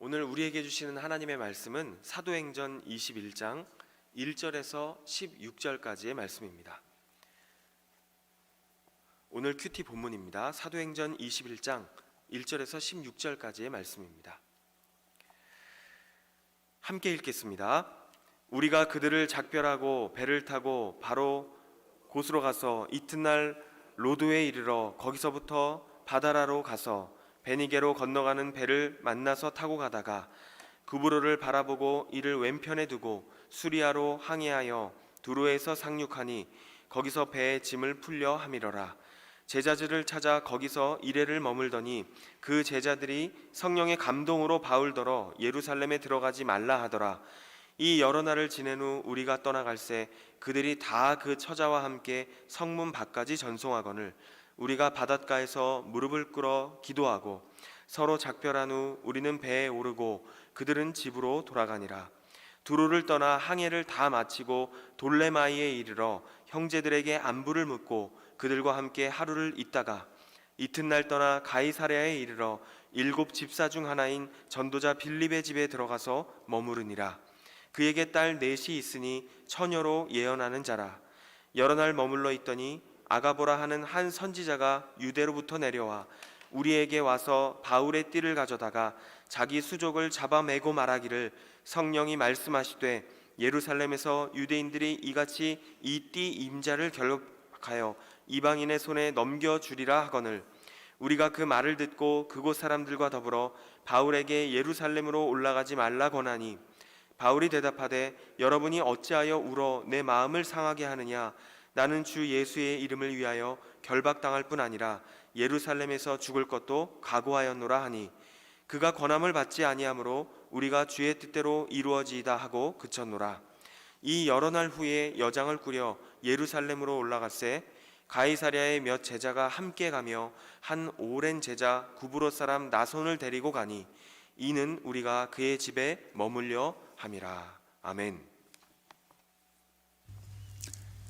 오늘 우리에게 주시는 하나님의 말씀은 사도행전 21장 1절에서 16절까지의 말씀입니다. 오늘 큐티 본문입니다. 사도행전 21장 1절에서 16절까지의 말씀입니다. 함께 읽겠습니다. 우리가 그들을 작별하고 배를 타고 바로 곳으로 가서 이튿날 로도에 이르러 거기서부터 바다라로 가서 베니게로 건너가는 배를 만나서 타고 가다가 구브로를 바라보고 이를 왼편에 두고 수리아로 항해하여 두로에서 상륙하니 거기서 배의 짐을 풀려 함이러라. 제자들을 찾아 거기서 이레를 머물더니 그 제자들이 성령의 감동으로 바울더러 예루살렘에 들어가지 말라 하더라. 이 여러 날을 지낸 후 우리가 떠나갈새 그들이 다 그 처자와 함께 성문 밖까지 전송하거늘 우리가 바닷가에서 무릎을 꿇어 기도하고 서로 작별한 후 우리는 배에 오르고 그들은 집으로 돌아가니라. 두로를 떠나 항해를 다 마치고 돌레마이에 이르러 형제들에게 안부를 묻고 그들과 함께 하루를 있다가 이튿날 떠나 가이사랴에 이르러 7 집사 중 하나인 전도자 빌립의 집에 들어가서 머무르니라. 그에게 딸 넷이 있으니 처녀로 예언하는 자라. 여러 날 머물러 있더니 아가보라 하는 한 선지자가 유대로부터 내려와 우리에게 와서 바울의 띠를 가져다가 자기 수족을 잡아매고 말하기를 성령이 말씀하시되 예루살렘에서 유대인들이 이같이 이 띠 임자를 결박하여 이방인의 손에 넘겨주리라 하거늘 우리가 그 말을 듣고 그곳 사람들과 더불어 바울에게 예루살렘으로 올라가지 말라 권하니 바울이 대답하되 여러분이 어찌하여 울어 내 마음을 상하게 하느냐. 나는 주 예수의 이름을 위하여 결박당할 뿐 아니라 예루살렘에서 죽을 것도 각오하였노라 하니 그가 권함을 받지 아니하므로 우리가 주의 뜻대로 이루어지이다 하고 그쳤노라. 이 여러 날 후에 여장을 꾸려 예루살렘으로 올라갔새 가이사랴의 몇 제자가 함께 가며 한 오랜 제자 구브로 사람 나손을 데리고 가니 이는 우리가 그의 집에 머물려 함이라. 아멘.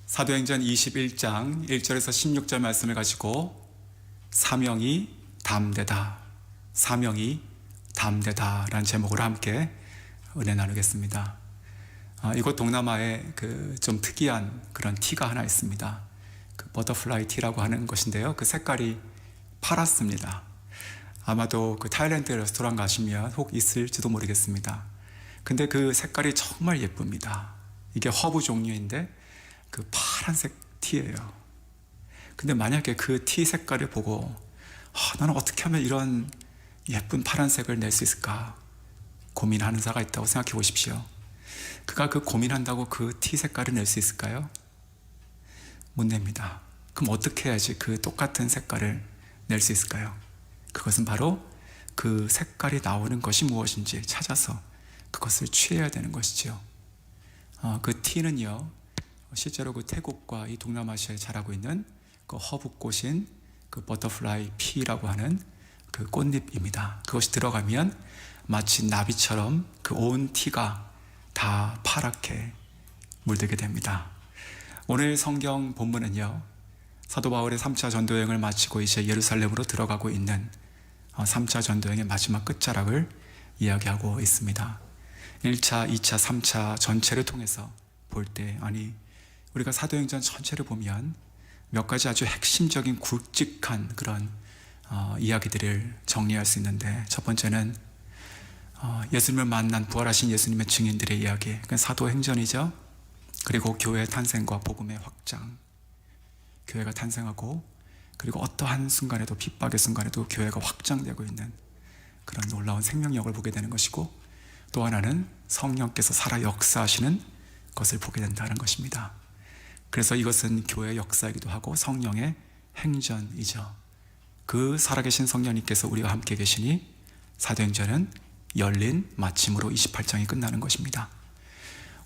사도행전 21장 1절에서 16절 말씀을 가지고 사명이 담대다, 사명이 담대다라는 제목으로 함께 은혜 나누겠습니다. 이곳 동남아에 좀 특이한 그런 티가 하나 있습니다. 그 버터플라이 티라고 하는 것인데요. 그 색깔이 파랗습니다. 아마도 그 타일랜드 레스토랑 가시면 혹 있을지도 모르겠습니다. 근데 그 색깔이 정말 예쁩니다. 이게 허브 종류인데 그 파란색 티예요. 근데 만약에 그 티 색깔을 보고 나는 어떻게 하면 이런 예쁜 파란색을 낼 수 있을까 고민하는 자가 있다고 생각해 보십시오. 그가 그 고민한다고 그 티 색깔을 낼 수 있을까요? 못 냅니다. 그럼 어떻게 해야지 그 똑같은 색깔을 낼 수 있을까요? 그것은 바로 그 색깔이 나오는 것이 무엇인지 찾아서 그것을 취해야 되는 것이죠. 그 티는요, 실제로 그 태국과 이 동남아시아에 자라고 있는 그 허브꽃인 그 버터플라이 피라고 하는 그 꽃잎입니다. 그것이 들어가면 마치 나비처럼 그 온 티가 다 파랗게 물들게 됩니다. 오늘 성경 본문은요, 사도 바울의 3차 전도여행을 마치고 이제 예루살렘으로 들어가고 있는 3차 전도여행의 마지막 끝자락을 이야기하고 있습니다. 1차, 2차, 3차 전체를 통해서 볼 때, 우리가 사도행전 전체를 보면 몇 가지 아주 핵심적인 굵직한 그런 이야기들을 정리할 수 있는데, 첫 번째는 예수님을 만난 부활하신 예수님의 증인들의 이야기, 그건 사도행전이죠. 그리고 교회의 탄생과 복음의 확장, 교회가 탄생하고 그리고 어떠한 순간에도, 핍박의 순간에도 교회가 확장되고 있는 그런 놀라운 생명력을 보게 되는 것이고, 또 하나는 성령께서 살아 역사하시는 것을 보게 된다는 것입니다. 그래서 이것은 교회의 역사이기도 하고 성령의 행전이죠. 그 살아계신 성령님께서 우리와 함께 계시니 사도행전은 열린 마침으로 28장이 끝나는 것입니다.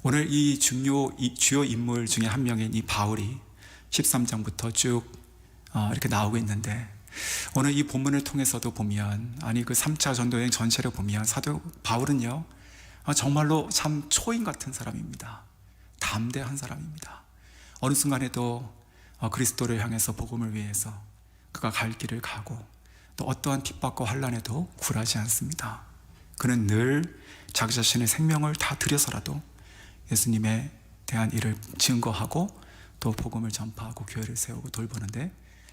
오늘 이 주요 인물 중에 한 명인 이 바울이 13장부터 쭉 이렇게 나오고 있는데, 오늘 이 본문을 통해서도 보면, 그 3차 전도여행 전체를 보면 사도 바울은요, 정말로 참 초인 같은 사람입니다. 담대한 사람입니다. 어느 순간에도 그리스도를 향해서 복음을 위해서 그가 갈 길을 가고 또 어떠한 핍박과 환난에도 굴하지 않습니다. 그는 늘 자기 자신의 생명을 다 들여서라도 예수님에 대한 일을 증거하고 또 복음을 전파하고 교회를 세우고 돌보는데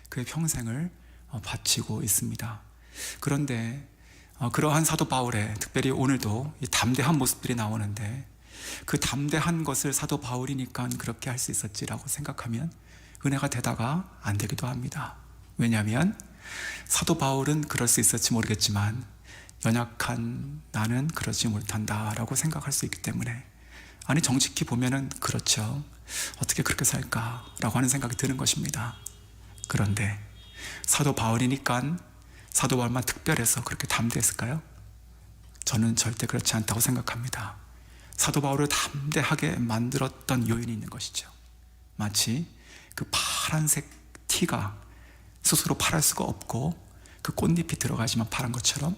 그의 평생을 바치고 있습니다. 그런데 그러한 사도 바울의 특별히 오늘도 이 담대한 모습들이 나오는데 그 담대한 것을 사도 바울이니까 그렇게 할 수 있었지라고 생각하면 은혜가 되다가 안 되기도 합니다. 왜냐하면 사도 바울은 그럴 수 있을지 모르겠지만 연약한 나는 그러지 못한다라고 생각할 수 있기 때문에, 아니 정직히 보면은 그렇죠. 어떻게 그렇게 살까라고 하는 생각이 드는 것입니다. 그런데 사도 바울이니까 사도 바울만 특별해서 그렇게 담대했을까요? 저는 절대 그렇지 않다고 생각합니다. 사도 바울을 담대하게 만들었던 요인이 있는 것이죠. 마치 그 파란색 티가 스스로 파랄 수가 없고 그 꽃잎이 들어가지만 파란 것처럼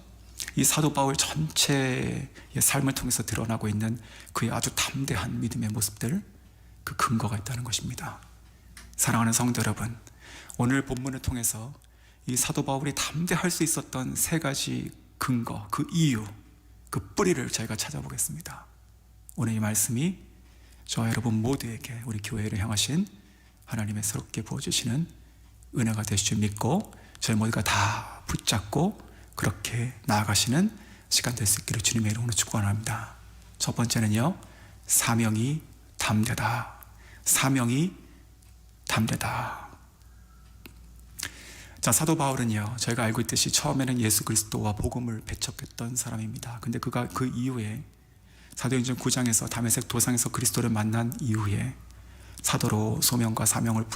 이 사도 바울 전체의 삶을 통해서 드러나고 있는 그의 아주 담대한 믿음의 모습들, 그 근거가 있다는 것입니다. 사랑하는 성도 여러분, 오늘 본문을 통해서 이 사도 바울이 담대할 수 있었던 세 가지 근거, 그 이유, 그 뿌리를 저희가 찾아보겠습니다. 오늘 이 말씀이 저와 여러분 모두에게, 우리 교회를 향하신 하나님의 새롭게 부어주시는 은혜가 되실 줄 믿고 저희 모두가 다 붙잡고 그렇게 나아가시는 시간 될 수 있기를 주님의 이름으로 축원합니다. 첫 번째는요, 사명이 담대다. 사명이 담대다. 자, 사도 바울은요, 저희가 알고 있듯이 처음에는 예수 그리스도와 복음을 배척했던 사람입니다. 근데 그가 그 이후에 사도행전 9장에서 다메섹 도상에서 그리스도를 만난 이후에 사도로 소명과 사명을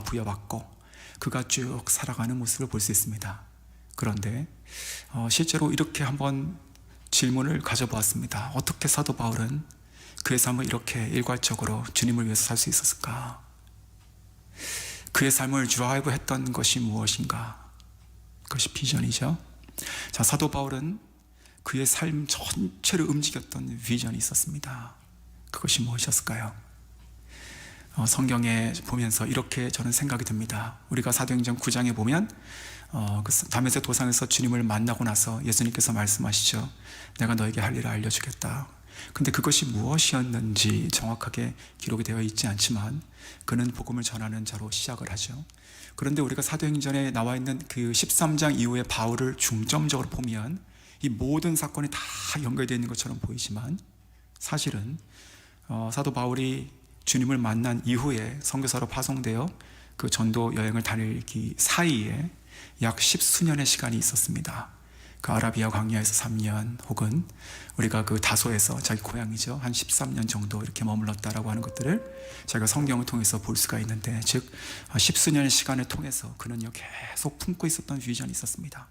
부여받고 그가 쭉 살아가는 모습을 볼 수 있습니다. 그런데 실제로 이렇게 한번 질문을 가져보았습니다. 어떻게 사도 바울은 그의 삶을 이렇게 일괄적으로 주님을 위해서 살 수 있었을까? 그의 삶을 드라이브 했던 것이 무엇인가? 그것이 비전이죠. 자, 사도 바울은 그의 삶 전체를 움직였던 비전이 있었습니다. 그것이 무엇이었을까요? 성경에 보면서 이렇게 저는 생각이 듭니다. 우리가 사도행전 9장에 보면 그 다메섹 도상에서 주님을 만나고 나서 예수님께서 말씀하시죠. 내가 너에게 할 일을 알려주겠다. 근데 그것이 무엇이었는지 정확하게 기록이 되어 있지 않지만 그는 복음을 전하는 자로 시작을 하죠. 그런데 우리가 사도행전에 나와 있는 그 13장 이후에 바울을 중점적으로 보면 이 모든 사건이 다 연결되어 있는 것처럼 보이지만 사실은 사도 바울이 주님을 만난 이후에 선교사로 파송되어 그 전도 여행을 다니기 사이에 약 10수년의 시간이 있었습니다. 그 아라비아 광야에서 3년 혹은 우리가 그 다소에서 자기 고향이죠, 한 13년 정도 이렇게 머물렀다라고 하는 것들을 저희가 성경을 통해서 볼 수가 있는데, 즉 10수년의 시간을 통해서 그는요 계속 품고 있었던 비전이 있었습니다.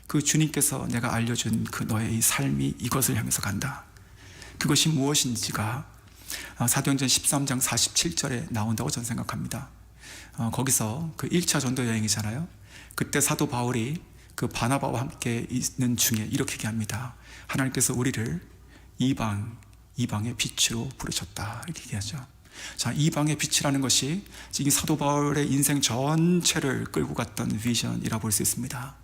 그 주님께서 내가 알려준 그 너의 이 삶이 이것을 향해서 간다. 그것이 무엇인지가 사도행전 13장 47절에 나온다고 저는 생각합니다. 거기서 그 1차 전도 여행이잖아요. 그때 사도 바울이 그 바나바와 함께 있는 중에 이렇게 얘기합니다. 하나님께서 우리를 이방의 빛으로 부르셨다, 이렇게 얘기하죠. 자, 이방의 빛이라는 것이 지금 사도 바울의 인생 전체를 끌고 갔던 비전이라 볼 수 있습니다.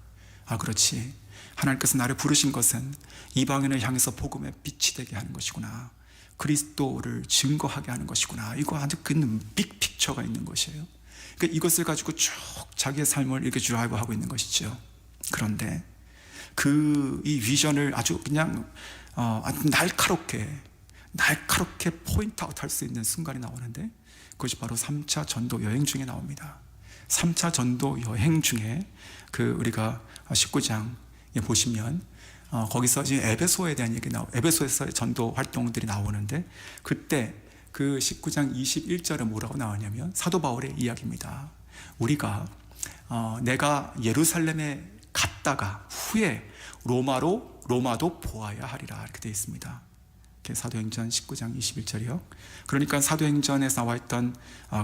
아, 그렇지. 하나님께서 나를 부르신 것은 이방인을 향해서 복음의 빛이 되게 하는 것이구나. 그리스도를 증거하게 하는 것이구나. 이거 아주 큰 빅픽처가 있는 것이에요. 그러니까 이것을 가지고 쭉 자기의 삶을 이렇게 드라이브하고 있는 것이죠. 그런데 이 비전을 아주 그냥 아주 날카롭게 포인트아웃 할 수 있는 순간이 나오는데 그것이 바로 3차 전도 여행 중에 나옵니다. 3차 전도 여행 중에 그 우리가 19장에 보시면 거기서 지금 에베소에 대한 얘기 에베소에서의 전도 활동들이 나오는데 그때 그 19장 21절에 뭐라고 나오냐면 사도 바울의 이야기입니다. 우리가 내가 예루살렘에 갔다가 후에 로마도 보아야 하리라, 이렇게 되어 있습니다. 사도행전 19장 21절이요. 그러니까 사도행전에 나와 있던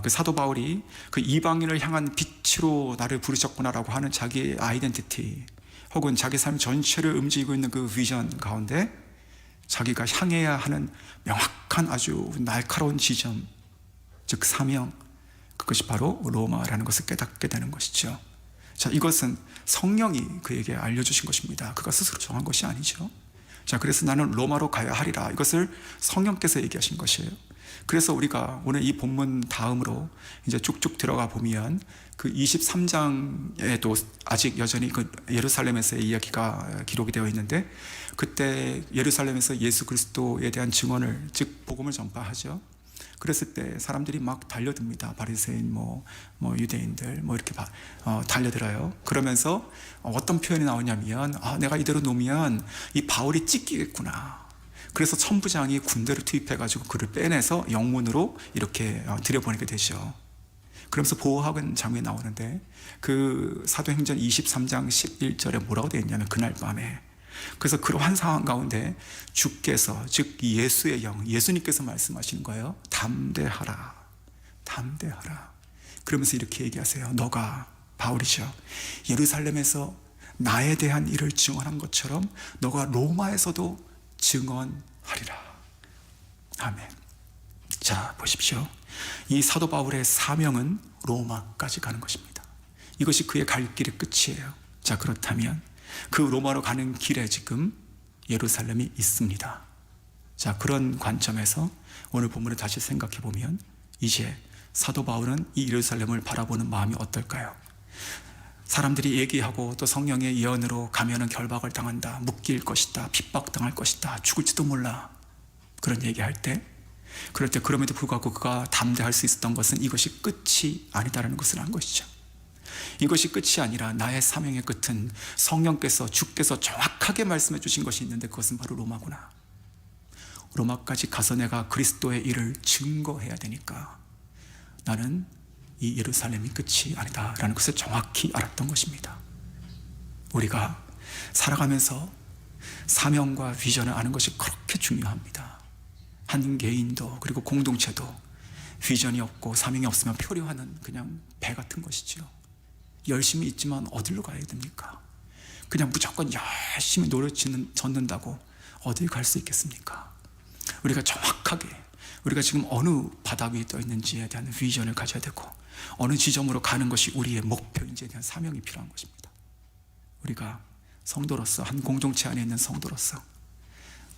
그 사도 바울이 그 이방인을 향한 빛으로 나를 부르셨구나라고 하는 자기의 아이덴티티 혹은 자기 삶 전체를 움직이고 있는 그 비전 가운데 자기가 향해야 하는 명확한 아주 날카로운 지점, 즉 사명, 그것이 바로 로마라는 것을 깨닫게 되는 것이죠. 자, 이것은 성령이 그에게 알려주신 것입니다. 그가 스스로 정한 것이 아니죠. 자, 그래서 나는 로마로 가야 하리라. 이것을 성령께서 얘기하신 것이에요. 그래서 우리가 오늘 이 본문 다음으로 이제 쭉쭉 들어가 보면 그 23장에도 아직 여전히 그 예루살렘에서의 이야기가 기록이 되어 있는데, 그때 예루살렘에서 예수 그리스도에 대한 증언을, 즉 복음을 전파하죠. 그랬을 때 사람들이 막 달려듭니다. 바리새인, 유대인들, 이렇게 달려들어요. 그러면서 어떤 표현이 나오냐면, 내가 이대로 놓으면 이 바울이 찢기겠구나. 그래서 천부장이 군대를 투입해가지고 그를 빼내서 영문으로 이렇게 들여보내게 되죠. 그러면서 보호하는 장면이 나오는데, 그 사도행전 23장 11절에 뭐라고 되어 있냐면, 그날 밤에, 그래서 그러한 상황 가운데 주께서, 즉 예수의 영, 예수님께서 말씀하시는 거예요. 담대하라, 담대하라. 그러면서 이렇게 얘기하세요. 너가, 바울이죠, 예루살렘에서 나에 대한 일을 증언한 것처럼 너가 로마에서도 증언하리라. 아멘. 자, 보십시오. 이 사도 바울의 사명은 로마까지 가는 것입니다. 이것이 그의 갈 길의 끝이에요. 자, 그렇다면 그 로마로 가는 길에 지금 예루살렘이 있습니다. 자, 그런 관점에서 오늘 본문을 다시 생각해 보면, 이제 사도 바울은 이 예루살렘을 바라보는 마음이 어떨까요? 사람들이 얘기하고 또 성령의 예언으로 가면은 결박을 당한다, 묶일 것이다, 핍박당할 것이다, 죽을지도 몰라, 그런 얘기할 때, 그럴 때 그럼에도 불구하고 그가 담대할 수 있었던 것은 이것이 끝이 아니다라는 것을 한 것이죠. 이것이 끝이 아니라 나의 사명의 끝은 성령께서, 주께서 정확하게 말씀해 주신 것이 있는데, 그것은 바로 로마구나. 로마까지 가서 내가 그리스도의 일을 증거해야 되니까 나는 이 예루살렘이 끝이 아니다라는 것을 정확히 알았던 것입니다. 우리가 살아가면서 사명과 비전을 아는 것이 그렇게 중요합니다. 한 개인도, 그리고 공동체도 비전이 없고 사명이 없으면 표류하는 그냥 배 같은 것이죠. 열심히 있지만 어디로 가야 됩니까? 그냥 무조건 열심히 노력 젓는다고 어딜 갈 수 있겠습니까? 우리가 정확하게 우리가 지금 어느 바닥 위에 떠 있는지에 대한 비전을 가져야 되고, 어느 지점으로 가는 것이 우리의 목표인지에 대한 사명이 필요한 것입니다. 우리가 성도로서, 한 공동체 안에 있는 성도로서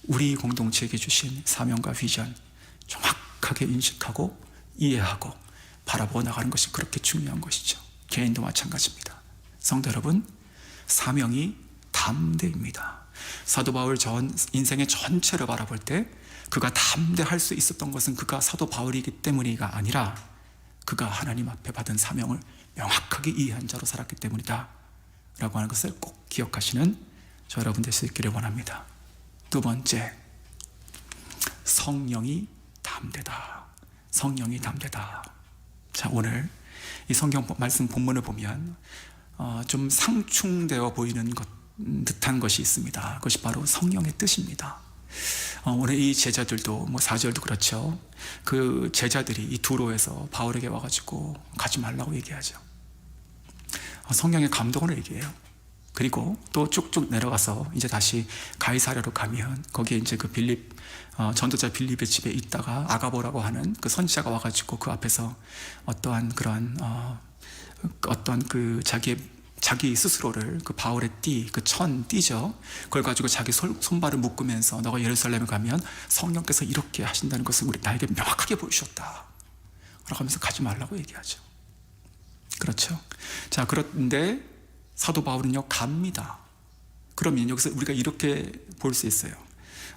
우리 공동체에게 주신 사명과 비전 정확하게 인식하고 이해하고 바라보고 나가는 것이 그렇게 중요한 것이죠. 개인도 마찬가지입니다. 성도 여러분, 사명이 담대입니다. 사도 바울 전 인생의 전체를 바라볼 때 그가 담대할 수 있었던 것은 그가 사도 바울이기 때문이가 아니라 그가 하나님 앞에 받은 사명을 명확하게 이해한 자로 살았기 때문이다 라고 하는 것을 꼭 기억하시는 저 여러분 될 수 있기를 원합니다. 두 번째, 성령이 담대다. 성령이 담대다. 자, 오늘 이 성경 말씀 본문을 보면 좀 상충되어 보이는 듯한 것이 있습니다. 그것이 바로 성령의 뜻입니다. 오늘 이 제자들도 4절도 그렇죠. 그 제자들이 이 두로에서 바울에게 와가지고 가지 말라고 얘기하죠. 성령의 감동을 얘기해요. 그리고 또 쭉쭉 내려가서 이제 다시 가이사랴로 가면 거기에 이제 그 전도자 빌립의 집에 있다가 아가보라고 하는 그 선지자가 와가지고 그 앞에서 어떠한 그런 어떤 그 자기 스스로를 그 바울의 그 띠죠. 그걸 가지고 자기 손발을 묶으면서 너가 예루살렘에 가면 성령께서 이렇게 하신다는 것을 나에게 명확하게 보여주셨다 라고 하면서 가지 말라고 얘기하죠. 그렇죠. 자, 그런데 사도 바울은요, 갑니다. 그러면 여기서 우리가 이렇게 볼 수 있어요.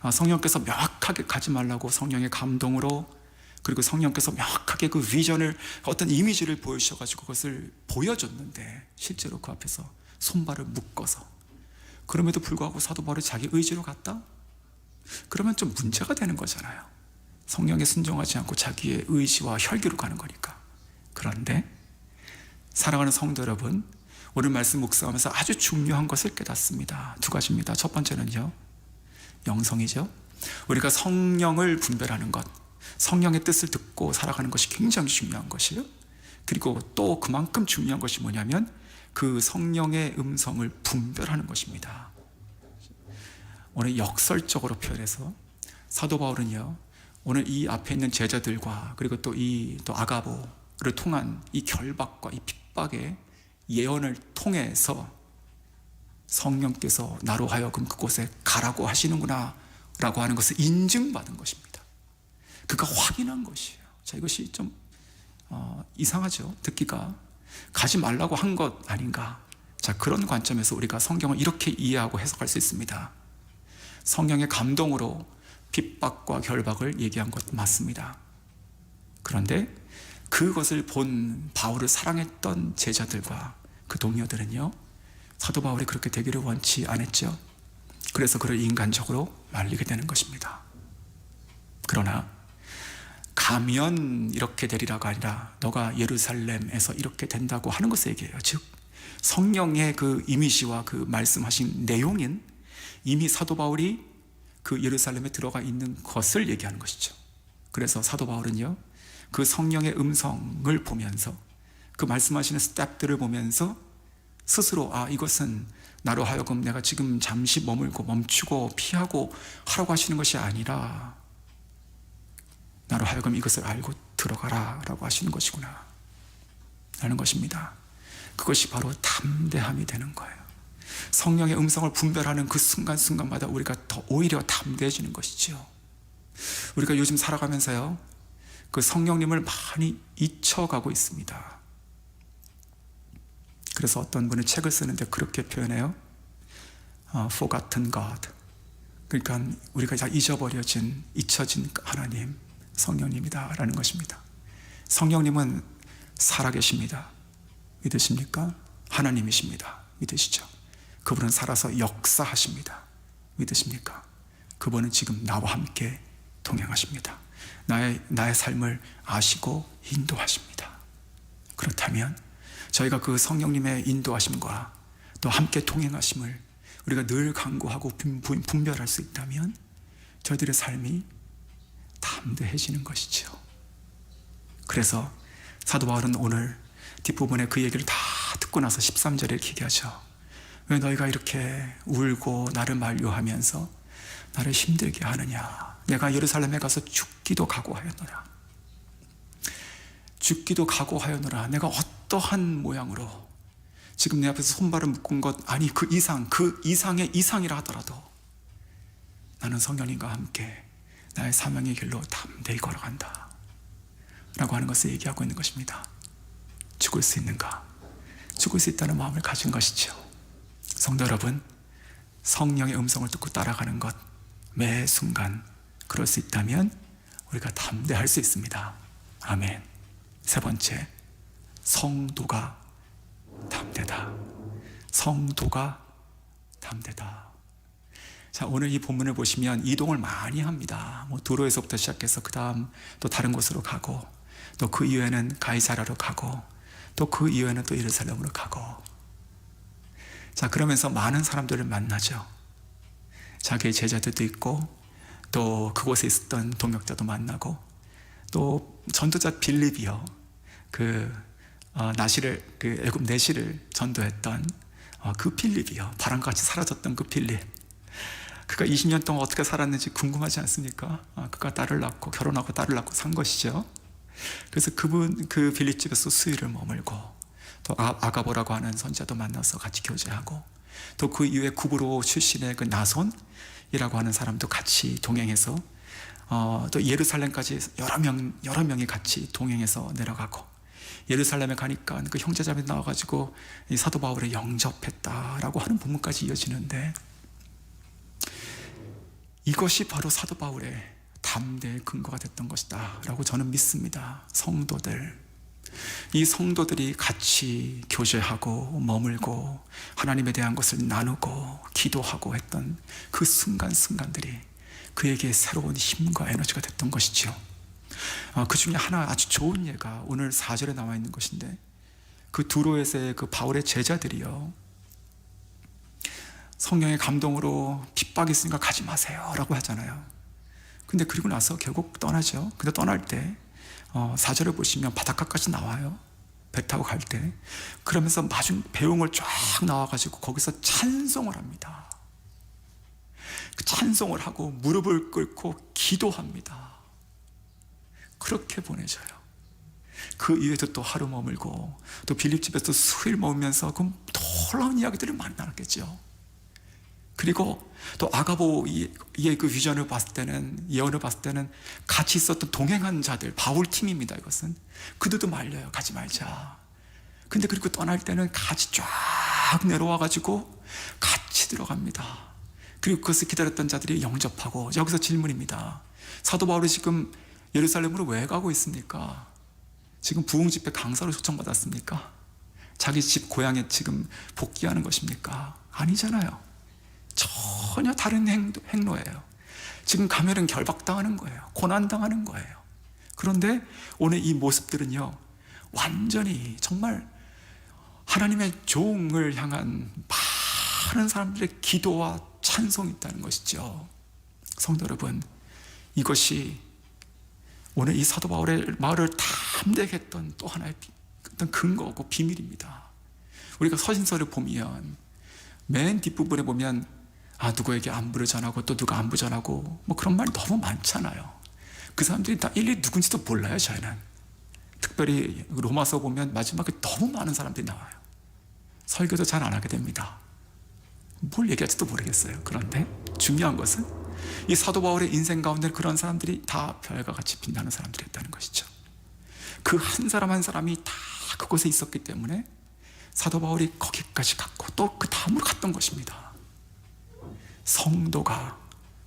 성령께서 명확하게 가지 말라고 성령의 감동으로, 그리고 성령께서 명확하게 그 비전을, 어떤 이미지를 보여주셔가지고 그것을 보여줬는데 실제로 그 앞에서 손발을 묶어서, 그럼에도 불구하고 사도 바울이 자기 의지로 갔다? 그러면 좀 문제가 되는 거잖아요. 성령에 순종하지 않고 자기의 의지와 혈기로 가는 거니까. 그런데 사랑하는 성도 여러분, 오늘 말씀 묵상하면서 아주 중요한 것을 깨닫습니다. 두 가지입니다. 첫 번째는요, 영성이죠. 우리가 성령을 분별하는 것, 성령의 뜻을 듣고 살아가는 것이 굉장히 중요한 것이에요. 그리고 또 그만큼 중요한 것이 뭐냐면 그 성령의 음성을 분별하는 것입니다. 오늘 역설적으로 표현해서 사도 바울은요, 오늘 이 앞에 있는 제자들과 그리고 또 아가보를 통한 이 결박과 이 핍박의 예언을 통해서 성령께서 나로 하여금 그곳에 가라고 하시는구나 라고 하는 것을 인증받은 것입니다. 그가 확인한 것이에요. 자, 이것이 좀 이상하죠. 듣기가. 가지 말라고 한 것 아닌가. 자, 그런 관점에서 우리가 성경을 이렇게 이해하고 해석할 수 있습니다. 성령의 감동으로 핍박과 결박을 얘기한 것 맞습니다. 그런데 그것을 본 바울을 사랑했던 제자들과 그 동료들은요, 사도 바울이 그렇게 되기를 원치 않았죠. 그래서 그를 인간적으로 말리게 되는 것입니다. 그러나 가면 이렇게 되리라가 아니라 너가 예루살렘에서 이렇게 된다고 하는 것을 얘기해요. 즉 성령의 그 이미지와 그 말씀하신 내용인 이미 사도 바울이 그 예루살렘에 들어가 있는 것을 얘기하는 것이죠. 그래서 사도 바울은요, 그 성령의 음성을 보면서 그 말씀하시는 스텝들을 보면서 스스로 이것은 나로 하여금 내가 지금 잠시 머물고 멈추고 피하고 하라고 하시는 것이 아니라 나로 하여금 이것을 알고 들어가라 라고 하시는 것이구나 라는 것입니다. 그것이 바로 담대함이 되는 거예요. 성령의 음성을 분별하는 그 순간순간마다 우리가 더 오히려 담대해지는 것이죠. 우리가 요즘 살아가면서요, 그 성령님을 많이 잊혀가고 있습니다. 그래서 어떤 분은 책을 쓰는데 그렇게 표현해요. Forgotten God. 그러니까 우리가 다 잊혀진 하나님, 성령님이다 라는 것입니다. 성령님은 살아계십니다. 믿으십니까? 하나님이십니다. 믿으시죠? 그분은 살아서 역사하십니다. 믿으십니까? 그분은 지금 나와 함께 동행하십니다. 나의 삶을 아시고 인도하십니다. 그렇다면 저희가 그 성령님의 인도하심과 또 함께 동행하심을 우리가 늘 간구하고 분별할 수 있다면 저희들의 삶이 담대해지는 것이죠. 그래서 사도 바울은 오늘 뒷부분에 그 얘기를 다 듣고 나서 13절에 이렇게 얘기하죠. 왜 너희가 이렇게 울고 나를 만류하면서 나를 힘들게 하느냐. 내가 예루살렘에 가서 죽기도 각오하였노라. 죽기도 각오하였노라. 내가 어떠한 모양으로 지금 내 앞에서 손발을 묶은 것, 아니 그 이상의 이상이라 하더라도 나는 성령님과 함께 나의 사명의 길로 담대히 걸어간다 라고 하는 것을 얘기하고 있는 것입니다. 죽을 수 있는가? 죽을 수 있다는 마음을 가진 것이죠. 성도 여러분, 성령의 음성을 듣고 따라가는 것, 매 순간 그럴 수 있다면 우리가 담대할 수 있습니다. 아멘. 세 번째, 성도가 담대다. 성도가 담대다. 자, 오늘 이 본문을 보시면 이동을 많이 합니다. 도로에서부터 시작해서 그 다음 또 다른 곳으로 가고, 또 그 이후에는 가이사라로 가고, 또 그 이후에는 또 예루살렘으로 가고. 자, 그러면서 많은 사람들을 만나죠. 자기의 제자들도 있고, 또 그곳에 있었던 동역자도 만나고, 또 전도자 빌립이요, 애굽 내시를 전도했던 그 빌립이요, 바람같이 사라졌던 그 빌립. 그가 20년 동안 어떻게 살았는지 궁금하지 않습니까? 그가 딸을 낳고 결혼하고 딸을 낳고 산 것이죠. 그래서 그 빌립 집에서 수일을 머물고, 또 아가보라고 하는 선지자도 만나서 같이 교제하고, 또 그 이후에 구브로 출신의 그 나손이라고 하는 사람도 같이 동행해서 또 예루살렘까지 여러 명이 같이 동행해서 내려가고, 예루살렘에 가니까 그 형제자매 나와가지고 이 사도 바울을 영접했다라고 하는 본문까지 이어지는데, 이것이 바로 사도 바울의 담대의 근거가 됐던 것이다 라고 저는 믿습니다. 이 성도들이 같이 교제하고 머물고 하나님에 대한 것을 나누고 기도하고 했던 그 순간순간들이 그에게 새로운 힘과 에너지가 됐던 것이죠. 그 중에 하나 아주 좋은 예가 오늘 4절에 나와 있는 것인데, 그 두로에서의 그 바울의 제자들이요, 성령의 감동으로 핍박이 있으니까 가지 마세요 라고 하잖아요. 근데 그리고 나서 결국 떠나죠. 근데 떠날 때 4절을 보시면 바닷가까지 나와요. 배 타고 갈 때. 그러면서 마중 배웅을 쫙 나와가지고 거기서 찬송을 합니다. 그 찬송을 하고 무릎을 꿇고 기도합니다. 그렇게 보내져요. 그 이후에도 또 하루 머물고, 또 빌립 집에서 수일 머물면서 그 놀라운 이야기들을 만나겠죠. 그리고 또 아가보의 그 비전을 봤을 때는, 예언을 봤을 때는 같이 있었던 동행한 자들, 바울 팀입니다. 이것은 그들도 말려요. 가지 말자. 근데 그리고 떠날 때는 같이 쫙 내려와가지고 같이 들어갑니다. 그리고 그것을 기다렸던 자들이 영접하고. 여기서 질문입니다. 사도 바울이 지금 예루살렘으로 왜 가고 있습니까? 지금 부흥 집회 강사로 초청받았습니까? 자기 집 고향에 지금 복귀하는 것입니까? 아니잖아요. 전혀 다른 행로예요. 지금 가면은 결박당하는 거예요. 고난당하는 거예요. 그런데 오늘 이 모습들은요, 완전히 정말 하나님의 종을 향한 많은 사람들의 기도와 찬송이 있다는 것이죠. 성도 여러분, 이것이 오늘 이 사도 바울의 말을 담대게 했던 또 하나의 어떤 근거고 비밀입니다. 우리가 서신서를 보면 맨 뒷부분에 보면 누구에게 안부를 전하고 또 누가 안부 전하고 뭐 그런 말이 너무 많잖아요. 그 사람들이 다 일일이 누군지도 몰라요. 저희는 특별히 로마서 보면 마지막에 너무 많은 사람들이 나와요. 설교도 잘 안 하게 됩니다. 뭘 얘기할지도 모르겠어요. 그런데 중요한 것은 이 사도 바울의 인생 가운데 그런 사람들이 다 별과 같이 빛나는 사람들이었다는 것이죠. 그 한 사람 한 사람이 다 그곳에 있었기 때문에 사도 바울이 거기까지 갔고 또 그 다음으로 갔던 것입니다. 성도가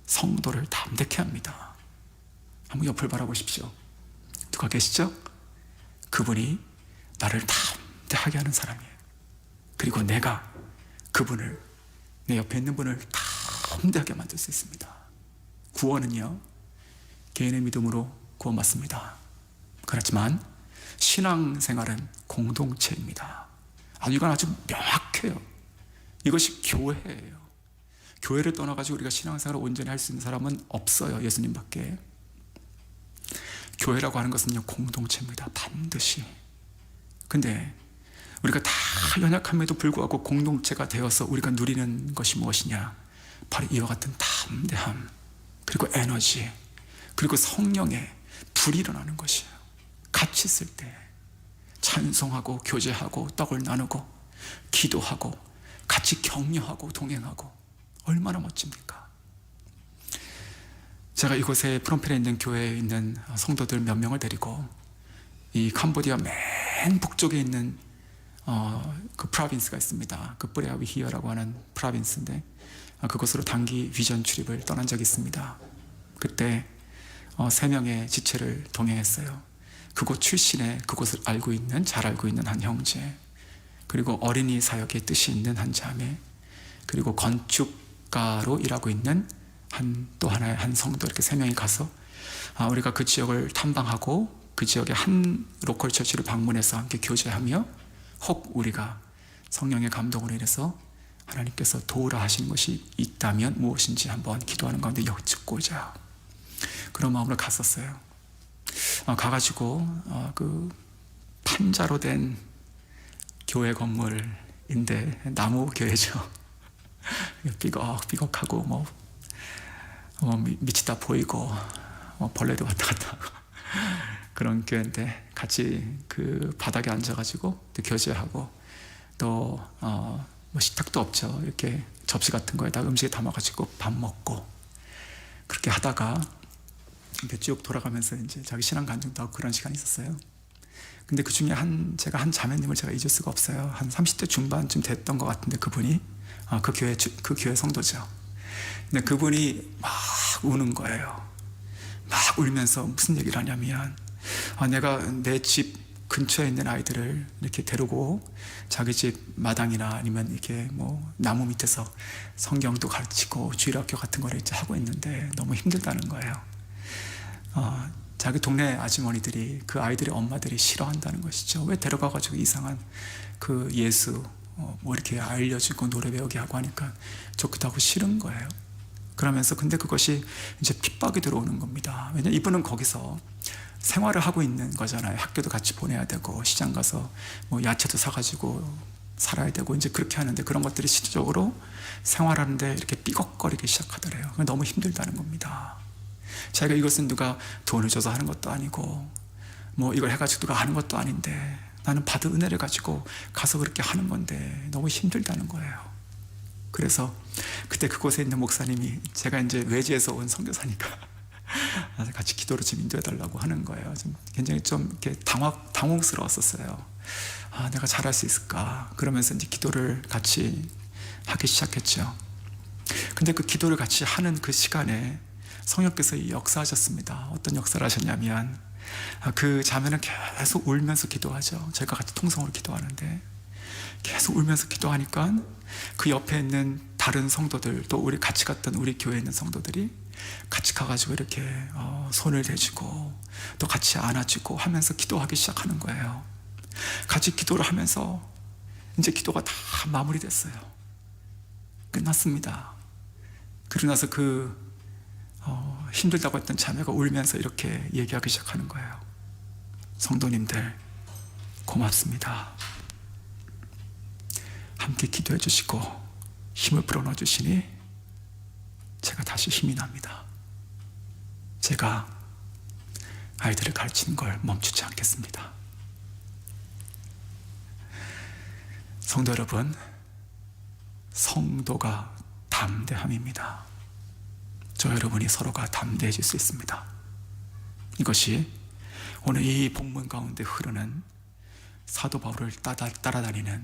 성도를 담대케 합니다. 한번 옆을 바라보십시오. 누가 계시죠? 그분이 나를 담대하게 하는 사람이에요. 그리고 내가 그분을, 내 옆에 있는 분을 담대하게 만들 수 있습니다. 구원은요, 개인의 믿음으로 구원받습니다. 그렇지만 신앙생활은 공동체입니다. 이건 아주 명확해요. 이것이 교회예요. 교회를 떠나가지고 우리가 신앙생활을 온전히 할 수 있는 사람은 없어요. 예수님밖에. 교회라고 하는 것은요, 공동체입니다. 반드시. 근데 우리가 다 연약함에도 불구하고 공동체가 되어서 우리가 누리는 것이 무엇이냐? 바로 이와 같은 담대함, 그리고 에너지, 그리고 성령의 불이 일어나는 것이에요. 같이 있을 때 찬송하고 교제하고 떡을 나누고 기도하고 같이 격려하고 동행하고 얼마나 멋집니까? 제가 이곳에 프롬펜에 있는 교회에 있는 성도들 몇 명을 데리고 이 캄보디아 맨 북쪽에 있는 그 프로빈스가 있습니다. 그 뿌레아위히어라고 하는 프로빈스인데 그곳으로 단기 비전 출입을 떠난 적이 있습니다. 그때 3명의 지체를 동행했어요. 그곳 출신의, 그곳을 잘 알고 있는 한 형제, 그리고 어린이 사역의 뜻이 있는 한 자매, 그리고 건축가로 일하고 있는 또 하나의 한 성도, 이렇게 3명이 가서 우리가 그 지역을 탐방하고 그 지역의 한 로컬 처치를 방문해서 함께 교제하며 혹 우리가 성령의 감동으로 인해서 하나님께서 도우라 하시는 것이 있다면 무엇인지 한번 기도하는 가운데 여쭙고자 그런 마음으로 갔었어요. 가가지고 그 판자로 된 교회 건물인데 나무 교회죠. 삐걱삐걱하고 뭐 밑이 다 보이고 벌레도 왔다 갔다 하고 그런 교회인데 같이 그 바닥에 앉아가지고 또 교제하고 또 뭐 식탁도 없죠. 이렇게 접시 같은 거에다 음식에 담아가지고 밥 먹고 그렇게 하다가 쭉 돌아가면서 이제 자기 신앙 간증도 하고 그런 시간이 있었어요. 근데 그 중에 제가 한 자매님을 제가 잊을 수가 없어요. 한 30대 중반쯤 됐던 것 같은데 그분이 그 교회 성도죠. 근데 그분이 막 우는 거예요. 막 울면서 무슨 얘기를 하냐면 내가 내 집 근처에 있는 아이들을 이렇게 데리고 자기 집 마당이나 아니면 이렇게 뭐 나무 밑에서 성경도 가르치고 주일학교 같은 거를 이제 하고 있는데 너무 힘들다는 거예요. 자기 동네 아주머니들이 그 아이들의 엄마들이 싫어한다는 것이죠. 왜 데려가가지고 이상한 그 예수 뭐 이렇게 알려주고 노래 배우게 하고 하니까 좋기도 하고 싫은 거예요. 그러면서 근데 그것이 이제 핍박이 들어오는 겁니다. 왜냐면 이분은 거기서 생활을 하고 있는 거잖아요. 학교도 같이 보내야 되고 시장 가서 뭐 야채도 사가지고 살아야 되고 이제 그렇게 하는데 그런 것들이 실질적으로 생활하는데 이렇게 삐걱거리기 시작하더래요. 너무 힘들다는 겁니다. 자기가 이것은 누가 돈을 줘서 하는 것도 아니고 뭐 이걸 해가지고 누가 하는 것도 아닌데 나는 받은 은혜를 가지고 가서 그렇게 하는 건데 너무 힘들다는 거예요. 그래서 그때 그곳에 있는 목사님이 제가 이제 외지에서 온 선교사니까 같이 기도로 좀 인도해달라고 하는 거예요. 좀 굉장히 좀 이렇게 당혹스러웠었어요. 아, 내가 잘할 수 있을까? 그러면서 이제 기도를 같이 하기 시작했죠. 근데 그 기도를 같이 하는 그 시간에 성령께서 역사하셨습니다. 어떤 역사를 하셨냐면 그 자매는 계속 울면서 기도하죠. 저희가 같이 통성으로 기도하는데 계속 울면서 기도하니까 그 옆에 있는 다른 성도들, 또 우리 같이 갔던 우리 교회에 있는 성도들이 같이 가가지고 이렇게 손을 대주고 또 같이 안아주고 하면서 기도하기 시작하는 거예요. 같이 기도를 하면서 이제 기도가 다 마무리됐어요. 끝났습니다. 그러고 나서 힘들다고 했던 자매가 울면서 이렇게 얘기하기 시작하는 거예요. 성도님들 고맙습니다. 함께 기도해 주시고 힘을 불어넣어 주시니 제가 다시 힘이 납니다. 제가 아이들을 가르치는 걸 멈추지 않겠습니다. 성도 여러분, 성도가 담대함입니다. 저 여러분이 서로가 담대해질 수 있습니다. 이것이 오늘 이 본문 가운데 흐르는 사도 바울을 따라다니는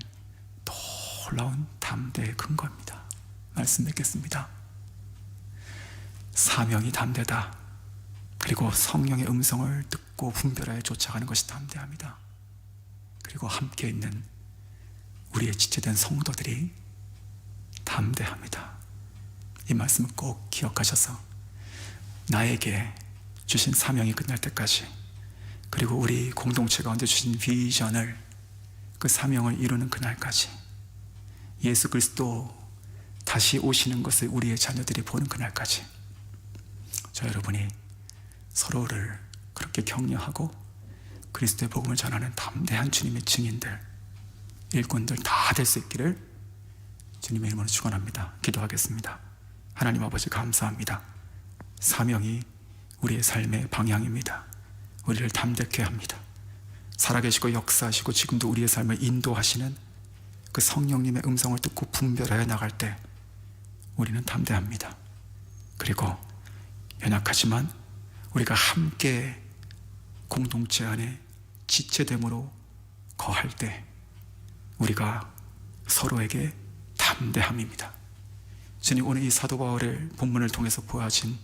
놀라운 담대의 근거입니다. 말씀 맺겠습니다. 사명이 담대다. 그리고 성령의 음성을 듣고 분별하여 쫓아가는 것이 담대합니다. 그리고 함께 있는 우리의 지체된 성도들이 담대합니다. 이 말씀을 꼭 기억하셔서 나에게 주신 사명이 끝날 때까지, 그리고 우리 공동체 가운데 주신 비전을, 그 사명을 이루는 그날까지, 예수 그리스도 다시 오시는 것을 우리의 자녀들이 보는 그날까지 저 여러분이 서로를 그렇게 격려하고 그리스도의 복음을 전하는 담대한 주님의 증인들, 일꾼들 다 될 수 있기를 주님의 이름으로 축원합니다. 기도하겠습니다. 하나님 아버지 감사합니다. 사명이 우리의 삶의 방향입니다. 우리를 담대케 합니다. 살아계시고 역사하시고 지금도 우리의 삶을 인도하시는 그 성령님의 음성을 듣고 분별하여 나갈 때 우리는 담대합니다. 그리고 연약하지만 우리가 함께 공동체 안에 지체됨으로 거할 때 우리가 서로에게 담대함입니다. 주님, 오늘 이 사도 바울의 본문을 통해서 보여진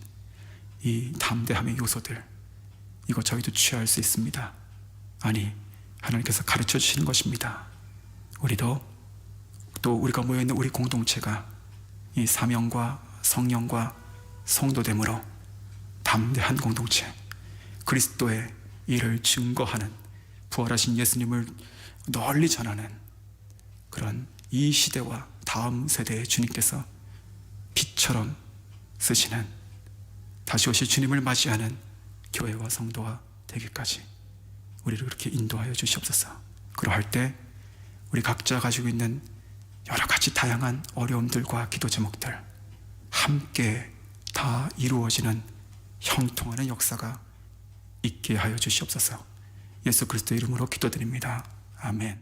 이 담대함의 요소들, 이거 저희도 취할 수 있습니다. 아니, 하나님께서 가르쳐 주시는 것입니다. 우리도 또 우리가 모여있는 우리 공동체가 이 사명과 성령과 성도됨으로 담대한 공동체, 그리스도의 일을 증거하는, 부활하신 예수님을 널리 전하는 그런 이 시대와 다음 세대의 주님께서 빛처럼 쓰시는, 다시 오실 주님을 맞이하는 교회와 성도가 되기까지 우리를 그렇게 인도하여 주시옵소서. 그러할 때 우리 각자 가지고 있는 여러 가지 다양한 어려움들과 기도 제목들 함께 다 이루어지는 형통하는 역사가 있게 하여 주시옵소서. 예수 그리스도 이름으로 기도드립니다. 아멘.